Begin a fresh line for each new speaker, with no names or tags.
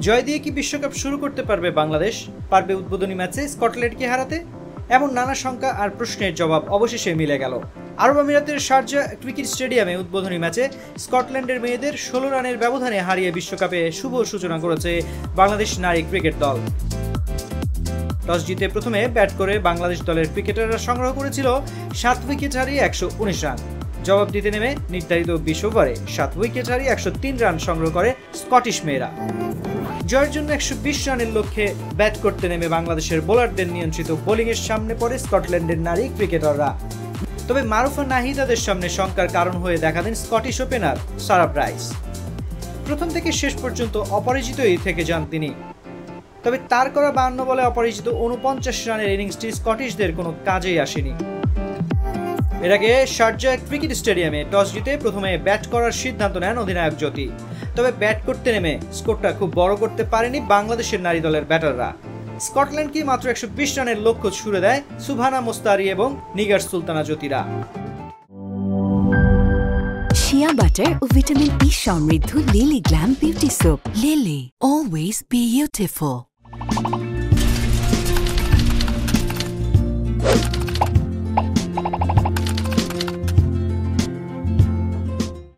জয় দিয়ে কি বিশ্বকাপ শুরু করতে পারবে বাংলাদেশ? পারবে উদ্বোধনী ম্যাচে স্কটল্যান্ডকে হারাতে? এমন নানা শঙ্কা আর প্রশ্নের জবাব অবশেষে মিলে গেল। আরব আমিরাতের শারজা ক্রিকেট স্টেডিয়ামে উদ্বোধনী ম্যাচে স্কটল্যান্ডের মেয়েদের 16 রানের ব্যবধানে হারিয়ে বিশ্বকাপে শুভ সূচনা করেছে বাংলাদেশ নারী ক্রিকেট দল। টস জিতে প্রথমে ব্যাট করে বাংলাদেশ দলের ক্রিকেটাররা সংগ্রহ করেছিল 7 উইকেট হারিয়ে 119 রান। জবাব দিতে নেমে নির্ধারিত 20 ওভারে 7 উইকেট হারিয়ে 103 রান সংগ্রহ করে স্কটিশ মেয়েরা। জয়ের জন্য 120 রানের লক্ষ্যে ব্যাট করতে নেমে বাংলাদেশের বোলারদের নিয়ন্ত্রিত বোলিংয়ের সামনে পড়ে স্কটল্যান্ডের নারী ক্রিকেটাররা। তবে মারুফা নাহিদাদের সামনে শঙ্কার কারণ হয়ে দেখা দেন স্কটিশ ওপেনার সারা ব্রাইস। প্রথম থেকে শেষ পর্যন্ত অপরাজিতই থেকে যান তিনি। তবে তার করা 52 বলে অপরাজিত 49 রানের ইনিংসটি স্কটিশদের কোনো কাজেই আসেনি। এর আগে শারজা ক্রিকেট স্টেডিয়ামে টস জিতে প্রথমে ব্যাট করার সিদ্ধান্ত নেন অধিনায়ক জ্যোতি। তবে ব্যাট করতে নেমে স্কোরটা খুব বড় করতে পারেনি বাংলাদেশের নারী দলের ব্যাটাররা। স্কটল্যান্ডকে মাত্র 120 রানের লক্ষ্য ছুড়ে দেয় সুবহানা মোস্তারি এবং নিগার সুলতানা জ্যোতিরা।
শিয়া বাটার ও ভিটামিন ই সমৃদ্ধ lily glam beauty soap. Lily, always beautiful.